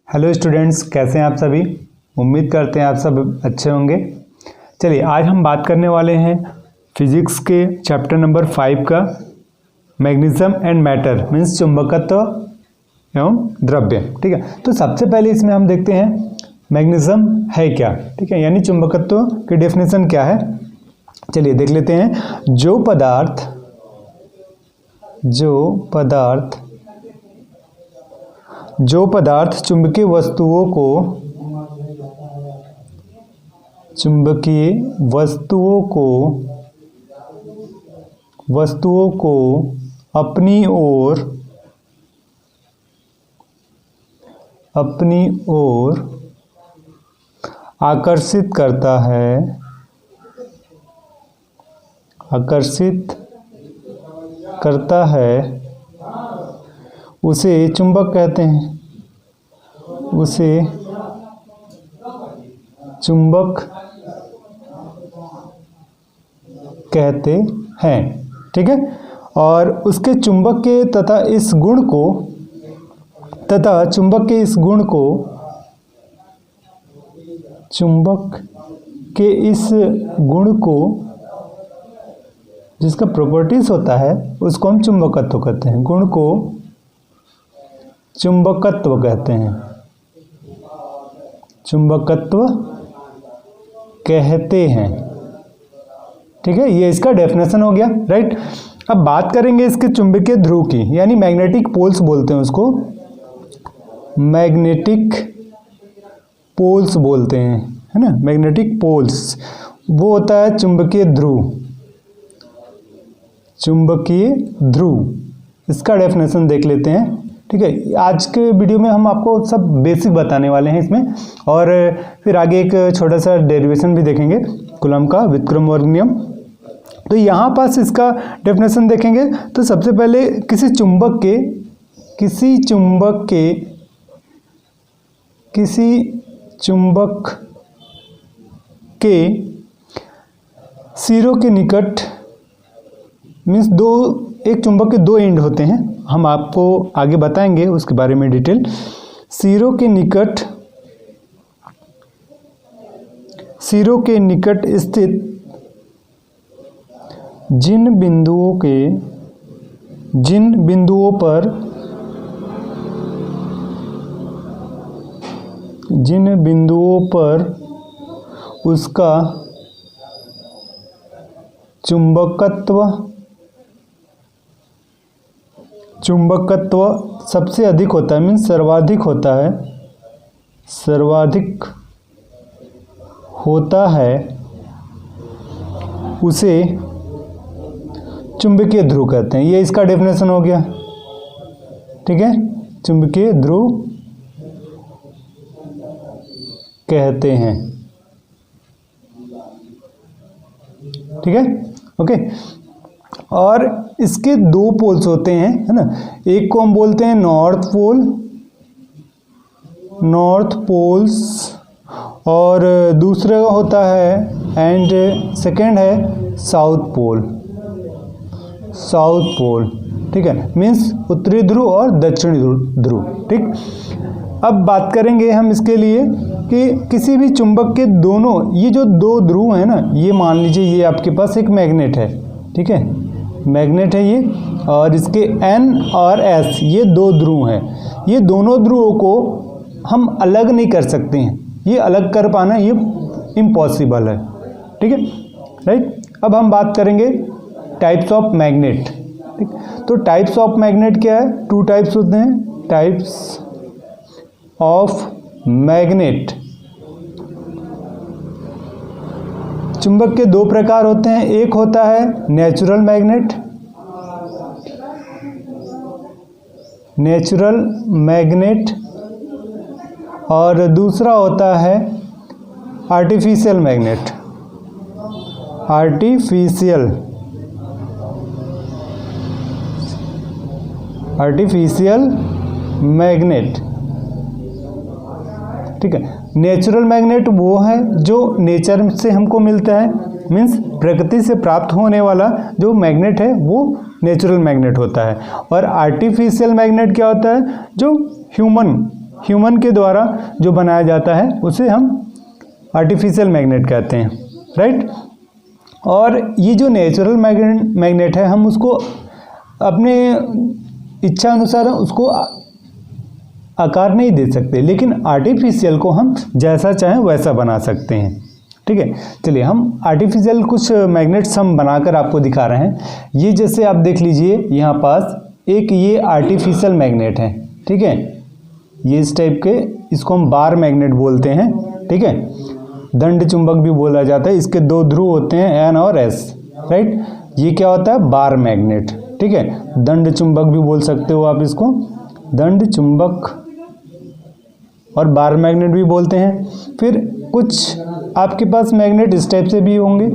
Hello students, कैसे हैं आप सभी। उम्मीद करते हैं आप सब अच्छे होंगे। चलिए आज हम बात करने वाले हैं फिजिक्स के चैप्टर नंबर 5 का मैग्नीशियम एंड मैटर मीन्स चुंबकत्व एवं द्रव्य। ठीक है, तो सबसे पहले इसमें हम देखते हैं मैग्नीशियम है क्या। ठीक है, यानी चुंबकत्व की डेफिनेशन क्या है। चलिए देख लेते हैं। जो पदार्थ चुंबकीय वस्तुओं को अपनी ओर आकर्षित करता है उसे चुंबक कहते हैं। ठीक है, और उसके चुंबक के तथा चुंबक के इस गुण को जिसका प्रॉपर्टीज होता है उसको हम चुंबकत्व कहते हैं। गुण को चुंबकत्व कहते हैं। ठीक है, ये इसका डेफिनेशन हो गया, राइट। अब बात करेंगे इसके चुंबकीय ध्रुव की, यानी मैग्नेटिक पोल्स बोलते हैं उसको। मैग्नेटिक पोल्स बोलते हैं, है ना। मैग्नेटिक पोल्स वो होता है चुंबकीय ध्रुव। इसका डेफिनेशन देख लेते हैं। ठीक है, आज के वीडियो में हम आपको सब बेसिक बताने वाले हैं इसमें, और फिर आगे एक छोटा सा डेरिवेशन भी देखेंगे कूलम्ब का, व्युत्क्रमवर्ग नियम। तो यहाँ पास इसका डेफिनेशन देखेंगे तो सबसे पहले किसी चुंबक के सिरों के निकट मीन्स एक चुंबक के दो एंड होते हैं, हम आपको आगे बताएंगे उसके बारे में डिटेल। सिरों के निकट स्थित जिन बिंदुओं पर उसका चुंबकत्व सबसे अधिक होता है, मीन्स सर्वाधिक होता है उसे चुंबकीय ध्रुव कहते हैं। ये इसका डेफिनेशन हो गया। ठीक है, चुंबकीय ध्रुव कहते हैं। ठीक है, ओके। और इसके दो पोल्स होते हैं, है ना। एक को हम बोलते हैं नॉर्थ पोल्स, और दूसरा होता है एंड सेकेंड है साउथ पोल। ठीक है, मीन्स उत्तरी ध्रुव और दक्षिणी ध्रुव। ठीक, अब बात करेंगे हम इसके लिए कि किसी भी चुंबक के दोनों ये जो दो ध्रुव है ना, ये मान लीजिए ये आपके पास एक मैग्नेट है। ठीक है, मैग्नेट है ये, और इसके N और S ये दो ध्रुव हैं। ये दोनों ध्रुवों को हम अलग नहीं कर सकते हैं, ये अलग कर पाना ये इम्पॉसिबल है। ठीक है, राइट। अब हम बात करेंगे टाइप्स ऑफ मैग्नेट। ठीक, तो टाइप्स ऑफ मैग्नेट क्या है। 2 टाइप्स होते हैं, टाइप्स ऑफ मैग्नेट। चुंबक के 2 प्रकार होते हैं, एक होता है नेचुरल मैग्नेट और दूसरा होता है आर्टिफिशियल मैग्नेट। ठीक है, नेचुरल मैग्नेट वो है जो नेचर से हमको मिलता है, मीन्स प्रकृति से प्राप्त होने वाला जो मैग्नेट है वो नेचुरल मैग्नेट होता है। और आर्टिफिशियल मैग्नेट क्या होता है, जो ह्यूमन ह्यूमन के द्वारा जो बनाया जाता है उसे हम आर्टिफिशियल मैग्नेट कहते हैं, राइट। और ये जो नेचुरल मैग्नेट है हम उसको अपने इच्छा अनुसार उसको आकार नहीं दे सकते, लेकिन आर्टिफिशियल को हम जैसा चाहें वैसा बना सकते हैं, ठीक है। चलिए हम आर्टिफिशियल कुछ मैग्नेट्स हम बनाकर आपको दिखा रहे हैं। ये जैसे आप देख लीजिए यहाँ पास एक ये आर्टिफिशियल मैग्नेट है, ठीक है। ये इस टाइप के, इसको हम बार मैग्नेट बोलते हैं, ठीक है। दंड चुंबक भी बोला जाता है। इसके दो ध्रुव होते हैं N और S, राइट। ये क्या होता है? बार मैग्नेट, ठीक है। दंड चुंबक भी बोल सकते हो आप इसको, दंड चुंबक और बार मैग्नेट भी बोलते हैं। फिर कुछ आपके पास मैग्नेट इस टाइप से भी होंगे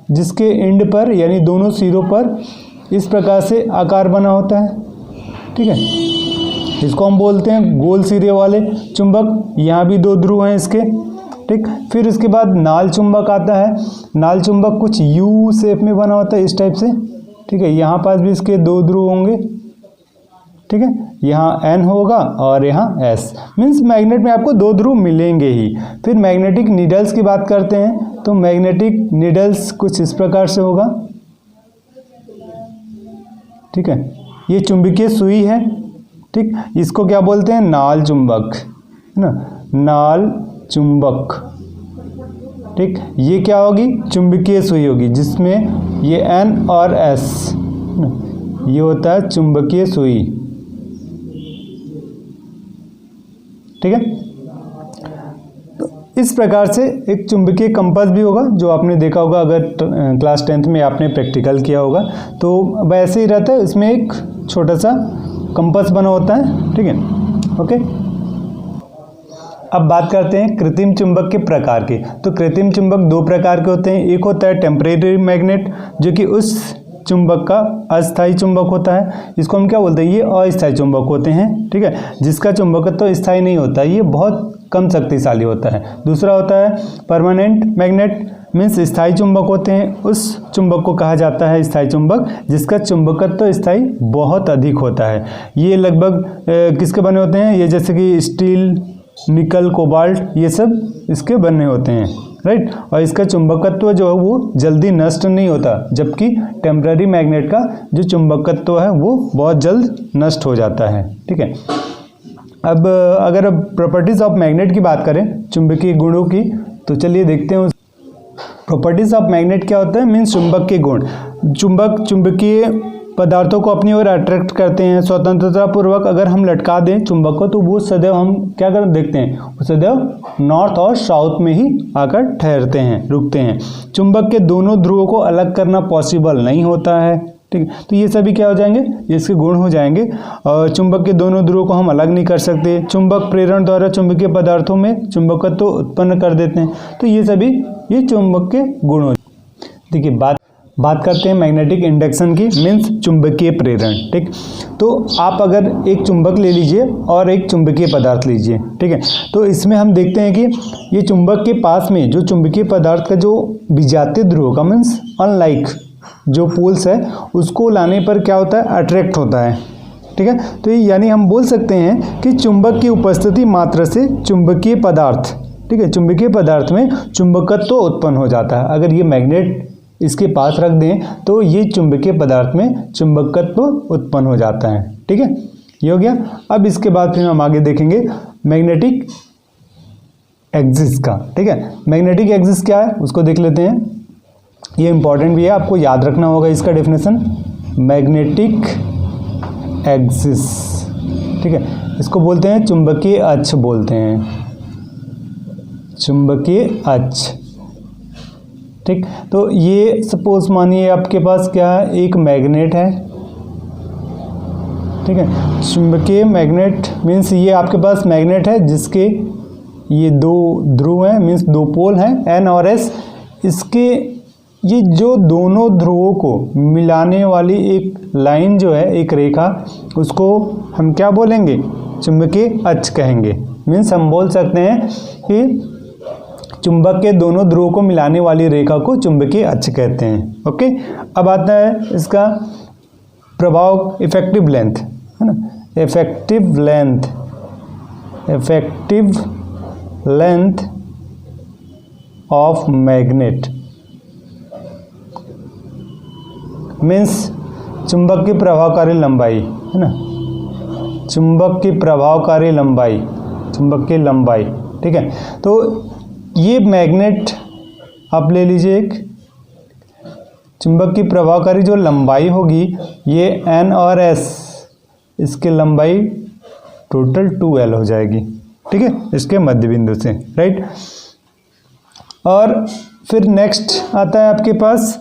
जिसके एंड पर यानी दोनों सिरों पर इस प्रकार से आकार बना होता है, ठीक है। इसको हम बोलते हैं गोल सिरे वाले चुंबक। यहाँ भी दो ध्रुव हैं इसके, ठीक। फिर इसके बाद नाल चुंबक आता है। नाल चुंबक कुछ यू शेप में बना होता है इस टाइप से, ठीक है। यहाँ पास भी इसके दो ध्रुव होंगे, ठीक है। यहाँ N होगा और यहाँ S, मीन्स मैग्नेट में आपको दो ध्रुव मिलेंगे ही। फिर मैग्नेटिक नीडल्स की बात करते हैं तो मैग्नेटिक नीडल्स कुछ इस प्रकार से होगा, ठीक है। ये चुंबकीय सुई है, ठीक। इसको क्या बोलते हैं? नाल चुंबक, है ना, नाल चुंबक, ठीक। ये क्या होगी? चुंबकीय सुई होगी जिसमें ये N और S, ये होता है चुंबकीय सुई, ठीक है। तो इस प्रकार से एक चुंबकीय कंपास भी होगा जो आपने देखा होगा अगर क्लास 10th में आपने प्रैक्टिकल किया होगा, तो वैसे ही रहता है। इसमें एक छोटा सा कंपास बना होता है, ठीक है, ओके। अब बात करते हैं कृत्रिम चुंबक के प्रकार के। तो कृत्रिम चुंबक दो प्रकार के होते हैं। एक होता है टेम्परेरी मैग्नेट जो कि उस चुंबक का अस्थायी चुंबक होता है। इसको हम क्या बोलते हैं? ये अस्थायी चुंबक होते हैं, ठीक है, जिसका चुंबकत्व तो स्थायी नहीं होता, ये बहुत कम शक्तिशाली होता है। दूसरा होता है परमानेंट मैग्नेट, मीन्स स्थायी चुंबक होते हैं। उस चुंबक को कहा जाता है स्थायी चुंबक जिसका चुंबकत्व तो स्थायी बहुत अधिक होता है। ये लगभग किसके बने होते हैं? ये जैसे कि स्टील, निकल, कोबाल्ट, ये सब इसके बने होते हैं, राइट। और इसका चुंबकत्व जो है वो जल्दी नष्ट नहीं होता, जबकि टेम्पररी मैग्नेट का जो चुंबकत्व है वो बहुत जल्द नष्ट हो जाता है, ठीक है। अब अगर प्रॉपर्टीज ऑफ मैग्नेट की बात करें, चुंबकीय गुणों की, तो चलिए देखते हैं। प्रॉपर्टीज ऑफ मैग्नेट क्या होता है? मीन्स चुंबक के गुण। चुंबक चुंबकीय पदार्थों को अपनी ओर अट्रैक्ट करते हैं। स्वतंत्रता पूर्वक अगर हम लटका दें चुंबक को तो वो सदैव हम क्या कर देखते हैं? वो सदैव नॉर्थ और साउथ में ही आकर ठहरते हैं, रुकते हैं। चुंबक के दोनों ध्रुवों को अलग करना पॉसिबल नहीं होता है, ठीक है। तो ये सभी क्या हो जाएंगे? ये इसके गुण हो जाएंगे। और चुंबक के दोनों ध्रुवों को हम अलग नहीं कर सकते। चुंबक प्रेरण द्वारा चुंबकीय पदार्थों में चुंबकत्व उत्पन्न कर देते हैं। तो ये सभी ये चुंबक के गुण हो। देखिए बात करते हैं मैग्नेटिक इंडक्शन की, मीन्स चुंबकीय प्रेरण, ठीक। तो आप अगर एक चुंबक ले लीजिए और एक चुंबकीय पदार्थ लीजिए, ठीक है। तो इसमें हम देखते हैं कि ये चुंबक के पास में जो चुंबकीय पदार्थ का जो विजातीय ध्रुव का, मीन्स अनलाइक जो पोल्स है, उसको लाने पर क्या होता है? अट्रैक्ट होता है, ठीक है। तो यानी हम बोल सकते हैं कि चुंबक की उपस्थिति मात्र से चुंबकीय पदार्थ, ठीक है, चुंबकीय पदार्थ में चुंबकत्व उत्पन्न हो जाता है। अगर ये मैग्नेट इसके पास रख दें तो ये चुंबकीय पदार्थ में चुंबकत्व उत्पन्न हो जाता है, ठीक है। ये हो गया। अब इसके बाद फिर हम आगे देखेंगे मैग्नेटिक एक्सिस का, ठीक है। मैग्नेटिक एक्सिस क्या है उसको देख लेते हैं। ये इंपॉर्टेंट भी है, आपको याद रखना होगा इसका डेफिनेशन। मैग्नेटिक एक्सिस, ठीक है, इसको बोलते हैं चुंबकीय अक्ष, बोलते हैं चुंबकीय अक्ष, ठीक। तो ये सपोज मानिए आपके पास क्या है? एक मैग्नेट है, ठीक है। चुंबकीय मैग्नेट मीन्स ये आपके पास मैग्नेट है जिसके ये दो ध्रुव हैं, मीन्स दो पोल हैं N और S। इसके ये जो दोनों ध्रुवों को मिलाने वाली एक लाइन जो है, एक रेखा, उसको हम क्या बोलेंगे? चुंबकीय अक्ष कहेंगे। मीन्स हम बोल सकते हैं कि चुंबक के दोनों ध्रुवों को मिलाने वाली रेखा को चुंबकीय अक्ष कहते हैं, ओके। अब आता है इसका प्रभाव, इफेक्टिव लेंथ, है ना, effective length. Effective length of magnet means चुंबक की प्रभावकारी लंबाई, है ना, चुंबक की प्रभावकारी लंबाई, चुंबक की लंबाई, ठीक है। तो ये मैग्नेट आप ले लीजिए, एक चुंबक की प्रभावकारी जो लंबाई होगी ये N और S, इसकी लंबाई टोटल 2L हो जाएगी, ठीक है, इसके मध्य बिंदु से, राइट। और फिर नेक्स्ट आता है आपके पास,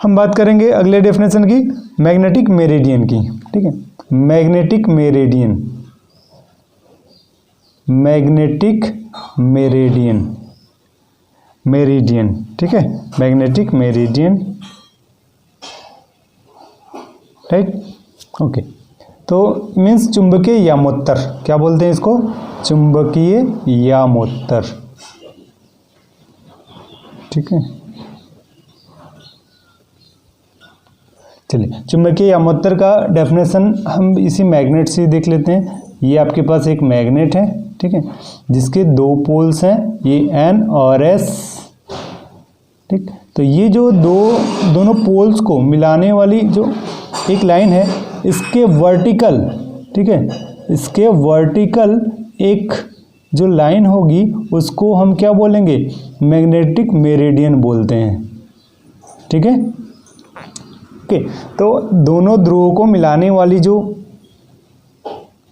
हम बात करेंगे अगले डेफिनेशन की, मैग्नेटिक मेरिडियन की, ठीक है। Magnetic meridian, magnetic meridian, meridian, ठीक है, मैग्नेटिक मेरिडियन, राइट, ओके। तो मीन्स चुंबकीय यामोत्तर, क्या बोलते हैं इसको, चुंबकीय यामोत्तर, ठीक है। चलिए चुंबकीय यामोत्तर का डेफिनेशन हम इसी मैग्नेट से देख लेते हैं। ये आपके पास एक मैग्नेट है, ठीक है, जिसके दो पोल्स हैं, ये N और S, ठीक। तो ये जो दोनों पोल्स को मिलाने वाली जो एक लाइन है, इसके वर्टिकल, ठीक है, इसके वर्टिकल एक जो लाइन होगी उसको हम क्या बोलेंगे, मैग्नेटिक मेरिडियन बोलते हैं, ठीक है, ओके। तो दोनों ध्रुवों को मिलाने वाली जो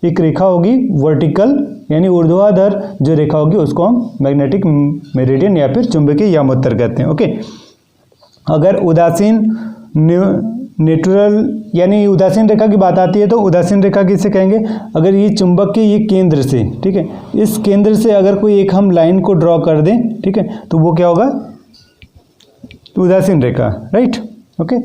एक रेखा होगी वर्टिकल यानी ऊर्ध्वाधर जो रेखा होगी उसको हम मैग्नेटिक मेरिडियन या फिर चुंबकीय यामोत्तर कहते हैं, ओके। अगर उदासीन न्यूट्रल यानी उदासीन रेखा की बात आती है तो उदासीन रेखा किसे कहेंगे, अगर ये चुंबक के ये केंद्र से, ठीक है, इस केंद्र से अगर कोई एक हम लाइन को ड्रॉ कर दें, ठीक है, तो वो क्या होगा, उदासीन रेखा, राइट, ओके।